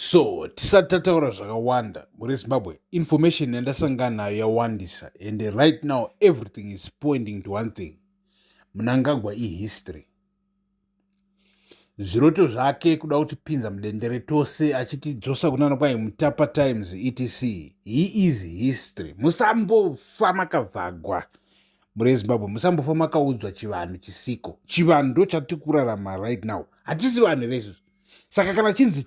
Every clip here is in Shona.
So tisati tataura zvakawanda muri Zimbabwe, information yandasangana nayo yawandisa, and right now everything is pointing to one thing: Mnangagwa history. Zviroto zvake kuda kutipinza mudendere tose achitidzosa kunana kwai Mutapa Times etc. He is history. Musambofa makavhagwa muri Zimbabwe, musambofa makaudzwa chivanhu chisiko. Chivanhu ndo chatiri kurarama right now, hatisi vanhu vezvo. Saka kana chinzi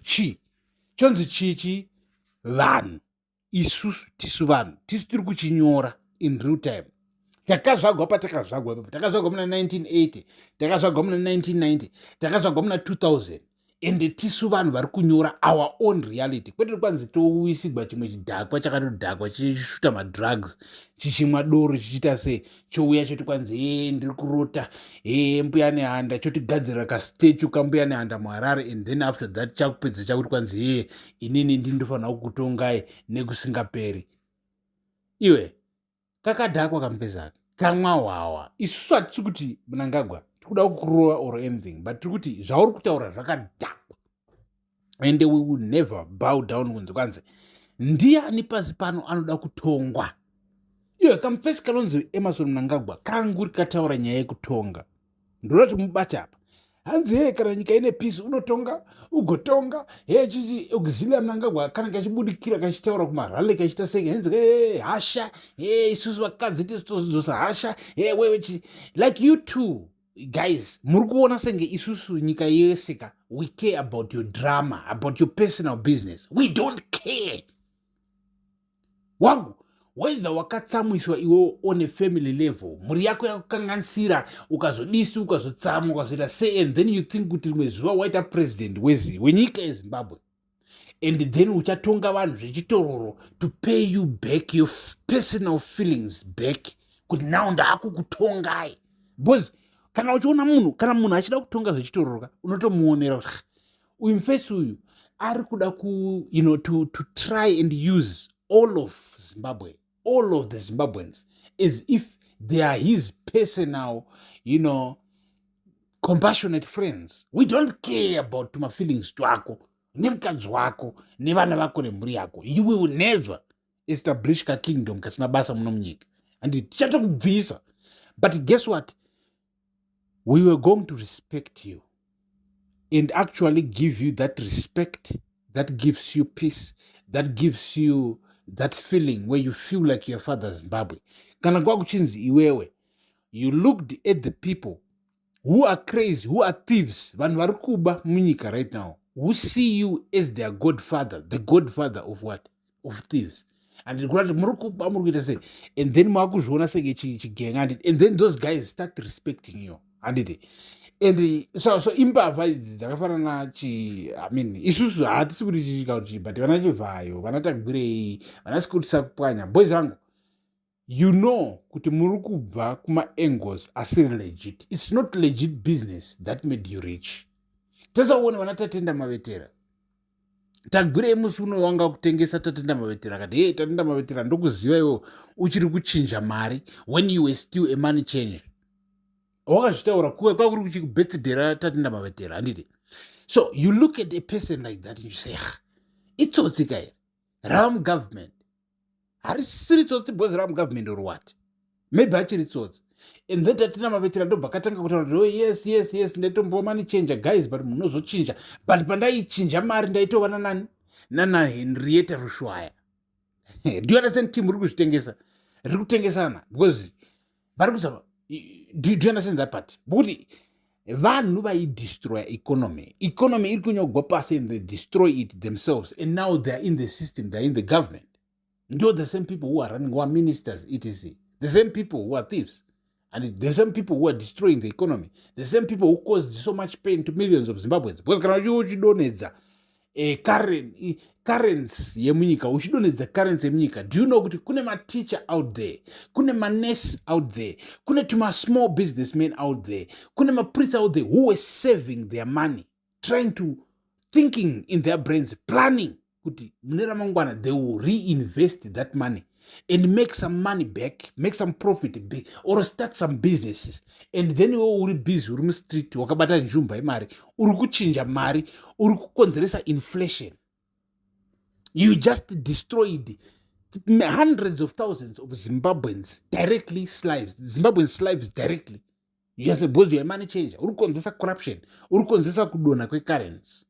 chonzi chichi vanhu, isusu tisu vanhu tisu tiri kuchinyora in real time. Takazvagwa patakazvagwa ipapo, takazvagwa muna 1980, takazvagwa muna 1990, takazvagwa muna 2000, ende tisu vanhu vari kunyora our own reality. Kwete kwanzi touisigwa chimwe chidhakwa chakatodhakwa chichishuta madrugs, chichimwa doro chichiita sei, chouya choti kwanzi ndiri kurota mbuya nehanda, chotigadzira kastatue kambuya nehanda muHarare, and then after that chakupedza chakuti kwanzi inini ndindofanira kukutongai nekusingaperi. Iwe kakadhakwa kamupezaka kamwa hwawa. Isusu hatisi kuti Mnangagwa tikuda kukurova or anything, but tiri kuti zvauri kutaura zvakadhakwa, and we will never bow down kunze kwanzi ndiani pasi pano anoda kutongwa. Iwe kamufesi kanonzi Emmerson Mnangagwa kangu rikataura nyaya yekutonga, ndorati mubata apa hanzi kana nyika ine peace unotonga ugotonga chichi auxilia Mnangagwa kana kachibudikira kachitaura kumarale kachita sei hanzi hasha isusu vakadzi tizodzosa hasha wewe like you two guys muri kuona senge isusu nyika yeseka we care about your drama, about your personal business. We don't care wangu whether wakatsamwiswa iwe on a family level, muri yako yakukanganisira ukazodisi ukazotsamwa ukazoita sei, and then you think kuti rimwe zuva waita president wenyika yeZimbabwe, and then uchatonga vanhu zvechitororo to pay you back your personal feelings back, kuti now ndaakukutongai. Because kana uchiona kana munhu achida kutonga zvechitororo unotomuonera kuti uyu mufesi uyu ari kuda to try and use all of Zimbabwe, all of the Zimbabweans, as if they are his personal, compassionate friends. We don't care about my feelings twako, nemukadzi wako, nevana vako nemhuri yako. You will never establish a kingdom kasina basa muno munyika. And tichatokubvisa. But guess what? We were going to respect you and actually give you that respect that gives you peace, that gives you that feeling where you feel like your father Zimbabwe. Kana kwakuchinzi iwewe, you looked at the people who are crazy, who are thieves, vanhu vari kuba munyika right now, who see you as their godfather, the godfather of what? Of thieves. And kurati muri kuba muri kuita sei, and then makuzviona senge chigenga, and then those guys start respecting you, handiti. And so imbavha idzi dzakafanana isusu hatisi kuti chichika kuti but vana chivhayo vanatagwirei vanasikutisa kupwanya boys vangu, kuti muri kubva kuma-angles asiri legit. It's not legit business that made you rich. Tasauone vana Tatenda Mavetera tagwirei musi uno wanga kutengesa Tatenda Mavetera akati Tatenda Mavetera ndokuziva iwo uchiri kuchinja mari when you were still a money changer. Wakazvitaura kwakuri kuchibirthday raTatenda Mavetera, handiti? So you look at a person like that and you say, itsotsi kai Ram government harisiri tsotsi because Ram government or what? Maybe achiri tsotsi. And then Tatenda Mavetera ndobva katanga kutaura yes ndaitombo money changer guys, but munozochinja. But pandaichinja mari ndaitova nana Henrietta Rushwaya. Do you understand team riri kuzvitengesa? Riri kutengesana because vari kusava. Do you understand that part? But vanhu vaidestroy economy iri kunyogwa pasi and they destroy it themselves, and now they are in the system, they are in the government. You're the same people who are running, who are ministers, etc. The same people who are thieves, and the same people who are destroying the economy, the same people who caused so much pain to millions of Zimbabweans. Because kana uchidonedza currency yemunyika, uchidonedza currency yemunyika, do you know kuti kune ma-teacher out there, kune ma-nurse out there, kune tuma-small businessmen out there, kune ma-priests out there who were saving their money, trying to, thinking in their brains, planning kuti mune ramangwana they will reinvest that money and make some money back, make some profit back, or start some businesses. And then iwe uri busy uri mustreet wakabata njumba yemari, uri kuchinja mari, uri kukonzeresa inflation. You just destroyed hundreds of thousands of Zimbabweans directly, Zimbabwean slaves directly. Yes, because you're a money changer. Urukonzesa corruption. Urukonzesa kudona currency.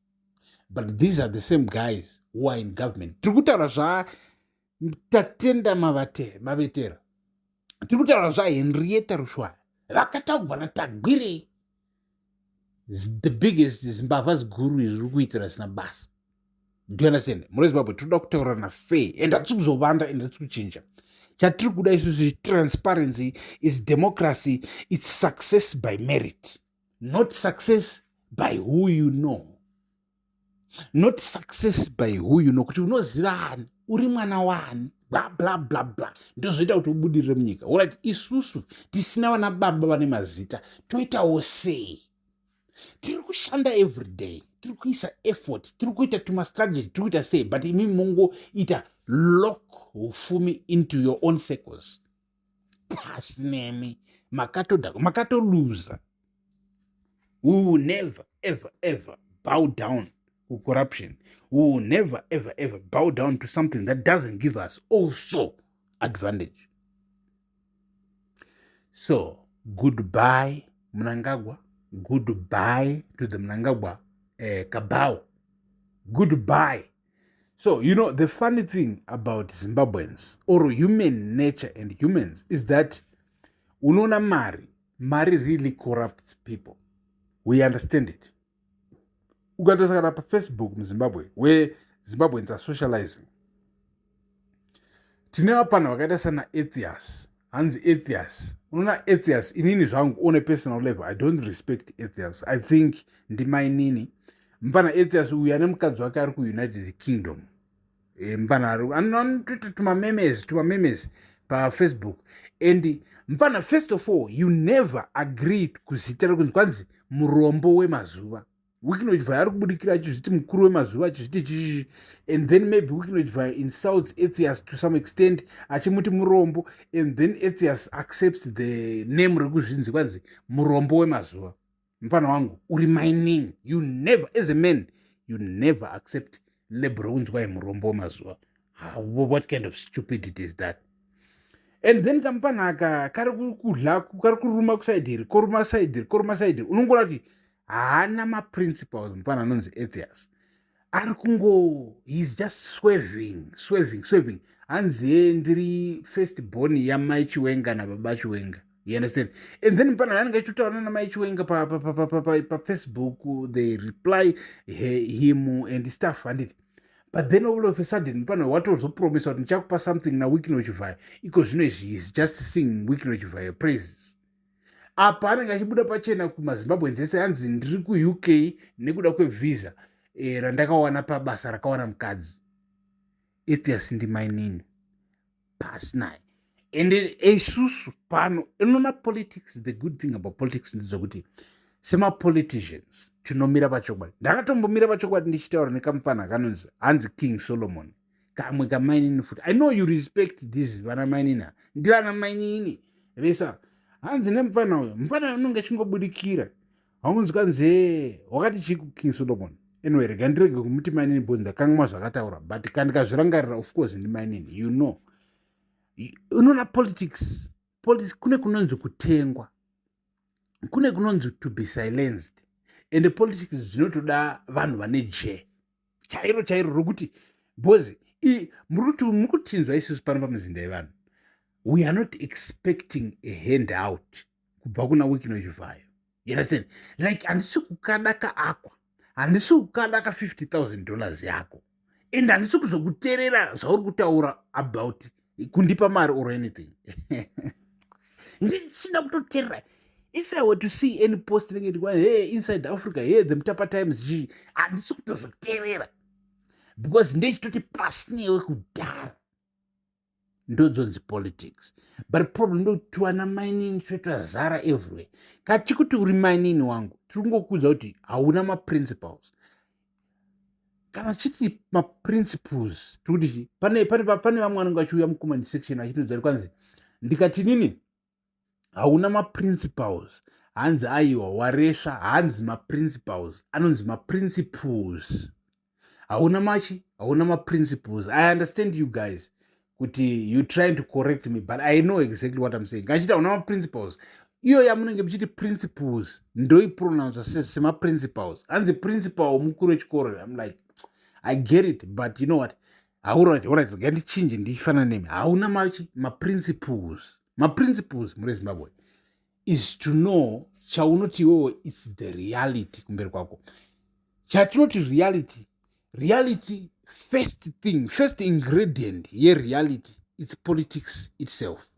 But these are the same guys who are in government. Tirikutaura tatenda mavetera. Tirikutaura Henrietta Rushwa. Vakataugwa naTagwire. The biggest Zimbabwe's guru is Rukuitira Snabas. Do you understand? Zimbabwe toda kutaurana fair and hatiri kuzovanda and hatiri kuchinja. Chatiri kuda isusu transparency is democracy. It's success by merit, not success by who you know. Not success by who you know. Kuti unoziva ani, uri mwana wani, blah blah blah blah. Ndozoita kuti ubudirire munyika. Alright, isusu tisina vana baba vane mazita. Toitawo sei. Tiri kushanda every day. Tiri kuisa effort. Tiri kuita tuma strategy. Tiri kuita sei. But imi mongo ita lock ufumi into your own circles. Pasnemi. Makato loser. We will never, ever, ever bow down to corruption. We will never, ever, ever bow down to something that doesn't give us also advantage. So, goodbye, Mnangagwa. Goodbye to the Mnangagwa cabal. Goodbye. So, you know, the funny thing about Zimbabweans or human nature and humans is that unona Mari really corrupts people. We understand it. Ukatosakana pa Facebook in Zimbabwe, where Zimbabweans are socializing. Tineva pano wakaita sana atheists. Hanzi atheists. Unona atheists, inini zvangu on a personal level, I don't respect atheists. I think ndima inini. Mpana atheists uya nemukadzi wake ari United Kingdom. Mpana anoita tuma memes pa Facebook. And mpana first of all, you never agreed kuzitira kwanzi murombo wemazuva. Wikinojivaya ari kubudikira achizviti mukuru wemazuva achizviti chichi, and then maybe Wikinojivaya insults atheists to some extent achimuti murombo, and then atheists accepts the name rekuzvinzi kwanzi murombo wemazuva. Mpana wangu urimainin, you never, as a man, you never accept label unzwai murombo wemazuva. What kind of stupidity is that? And then kampana kari kuruma kusaidiri koruma saidiri unongora kuti haana maprinciples mfana anonzi atheists. Ari kungo, he's just swerving. Hanzi ndiri first born yamai Chiwenga nababa Chiwenga. You understand? And then mfana yanenge achitaura namai Chiwenga pa Facebook, they reply him and stuff and it. But then all of a sudden, what was the promise of Nchakupa something na Wikinojivaya? Because you know, he's just singing Wikinojivaya praises. Apa anenge achibuda pachena kumaZimbabweans ese hanzi ndiri ku-UK nekuda kwevisa randakawana pabasa rakawana mukadzi. Atheists ndimainini. Pass naye. And isusu pano, inona politics, the good thing about politics ndizvokuti sema politicians tinomira pachokwadi. Ndakatombomira pachokwadi ndichitaura nekamufana kanonzi hanzi King Solomon. Kamwe kamainini futi. I know you respect this vana mainini. Ndivana mainini. Vesa, hanzi nemufana uyo. Mufana unonge chingobudikira. Haunzi kanzi wakati chiku King Solomon. Anyway, rega ndirege kumuti mainini because ndakangwa zvakataura. But kandikazvirangarira, of course ndi mainini. You know. Unoona politics kune kunonzi kutengwa. Kune kunonzi to be silenced. And the politics zvinotoda vanhu vane je. Chairo rokuti bozi murukutinzwa isusu pano pamuzinda yevanhu. We are not expecting a handout kubva kuna Wikinojivaya. You understand? Like handisi kukada kaakwa. Handisi kukada ka $50,000 yako. And handisi kuzokuteerera zvauri kutaura about kundipa mari or anything. Ndisina kutoteerera. If I were to see any post hey, inside Africa, hey, the Mtapa Times, handisi kutozoteerera. Because ndechitoti pasine wekudhara. Ndodzonzi politics. But problem ndokuti wana mining zara everywhere. Kachikuti uri mining wangu, tiringokudza kuti hauna maprinciples. Kana chiti maprinciples, tikuti pane vamwe vanenge vachiuya mucomment section achitodza kwanzi ndikati nini hauna maprinciples. Hanzi aiwa waresha, hanzi maprinciples, anonzi maprinciples. hauna maprinciples. I understand you guys kuti you trying to correct me, but I know exactly what I'm saying. Kachita hauna maprinciples, iyo yamunenge muchiti principles ndoipronounce semaprinciples. Hanzi principal mukuru wechikoro. I'm like, I get it, but you know what, alright, ngandichinje ndifanana nemi. Hauna maprinciples. Maprinciples muri Zimbabwe is to know chaunoti iwewe it's the reality kumberi kwako. Chatinoti reality, first ingredient reality, it's politics itself.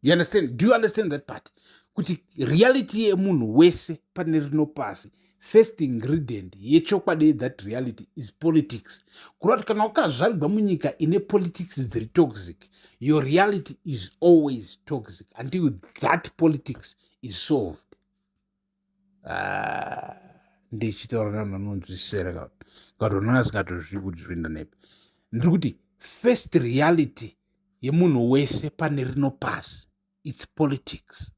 You understand? Do you understand that part? Kuti reality yemunhu wese pane rino pasi, first ingredient yechokwadi that reality is politics. Kurati kana wakazvarigwa munyika ine politics dziri toxic, your reality is always toxic until that politics is solved. Ndichitaura navanhu vanonzwisisira katonona asingatozvivi kuti zvoenda nepi. Ndiri kuti first reality yemunhu wese pane rino pasi, it's politics.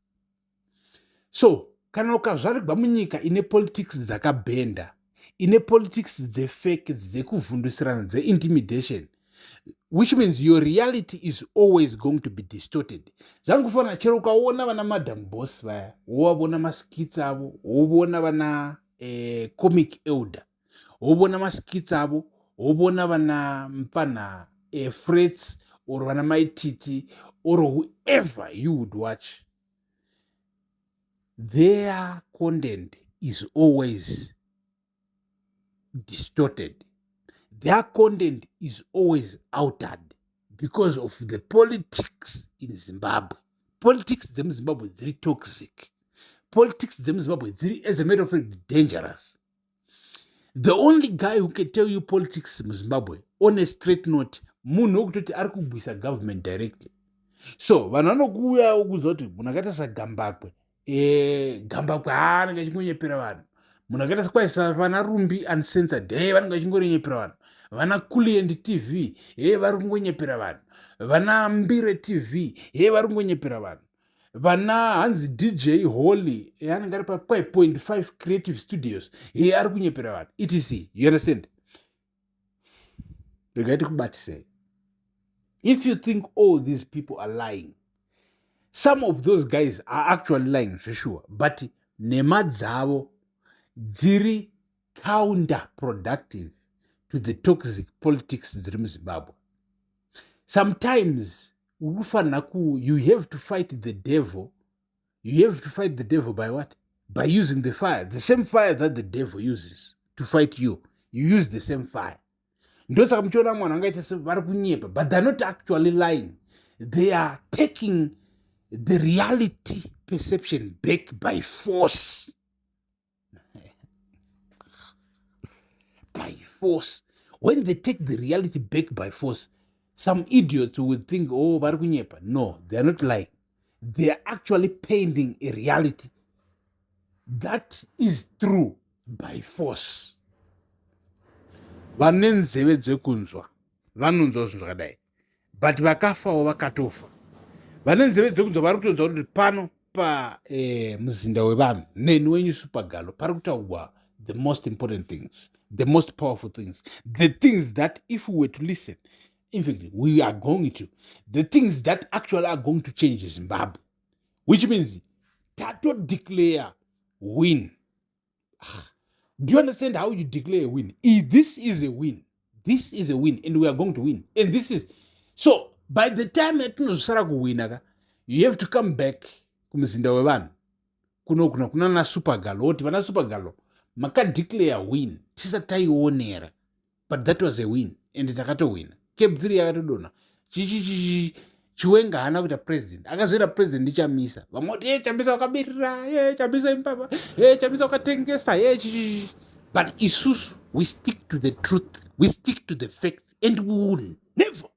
So kana ukazvarigwa munyika ine politics dzakabhenda, ine politics dzefake, dzekuvhundusirana, dzeintimidation, which means your reality is always going to be distorted. Zvangofanana chero ukaona vana Madam Boss vaya, wovona maskits avo, wovona vana comic elder, wovona maskits avo, wovona vana mpana Frets or vana Maititi or whoever you would watch, their content is always distorted. Their content is always altered because of the politics in Zimbabwe. Politics in Zimbabwe is very toxic. Politics in Zimbabwe is very, as a matter of fact, dangerous. The only guy who can tell you politics in Zimbabwe on a straight note, munhu wekutoti ari kubvisa government directly. So vanhu vanokuuya ukuziva kuti munhu akaita sagambakwe, gambakwe anenge achingonyeppera vanhu. Munhu akaita sekwaisa vana Rumbi Uncensored, vanenge vachingonyeppera vanhu. Vana Kuli and TV, vari kungonyeppera vanhu. Vana Mbire TV, vari kungonyeppera vanhu. Vana hanzi DJ Holly, anenge ari pa 0.5 Creative Studios, ari kunyeppera vanhu. etc. You understand? Regaiti kubatisei. If you think all these people are lying, some of those guys are actually lying, for sure. But nema dzavo dziri counterproductive to the toxic politics dziri muZimbabwe. Sometimes you have to fight the devil. You have to fight the devil by what? By using the fire. The same fire that the devil uses to fight you. You use the same fire. Ndosaka muchiona mwana angaita sevari kunyepa, but they're not actually lying. They are taking the reality perception back by force. By force. When they take the reality back by force, some idiots would think, oh, vari kunyepa. No, they are not lying. They are actually painting a reality that is true by force. Vane nzeve dzekunzwa vanonzwa zvinhu zvakadai, but vakafawo vakatofa. Vane nzeve dzekunzwa vari kutonzwa kuti pano muzinda wevanhu neni wenyu Supergalo pari kutaurwa the most important things, the most powerful things, the things that if we were to listen, in fact we are going to, the things that actually are going to change Zimbabwe, which means tato declare win. Do you understand how you declare a win? This is a win. This is a win, and we are going to win. And this is so. By the time tinozosara kuwina, you have to come back kumuzinda wevanhu kuna na Supergalo. Oti vana Supergalo maka declare win tisati taionera, but that was a win, and takatowina. Cape 3 yakatodona Chiwenga hana kuita president, akazoita president ndichamisa. Vamoti chamisa wakabirira, chamisa impapa, chamisa wakatengesa, but isusu we stick to the truth, we stick to the facts, and we will never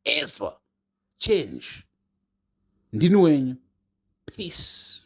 ever change. Ndini wenyu. Peace.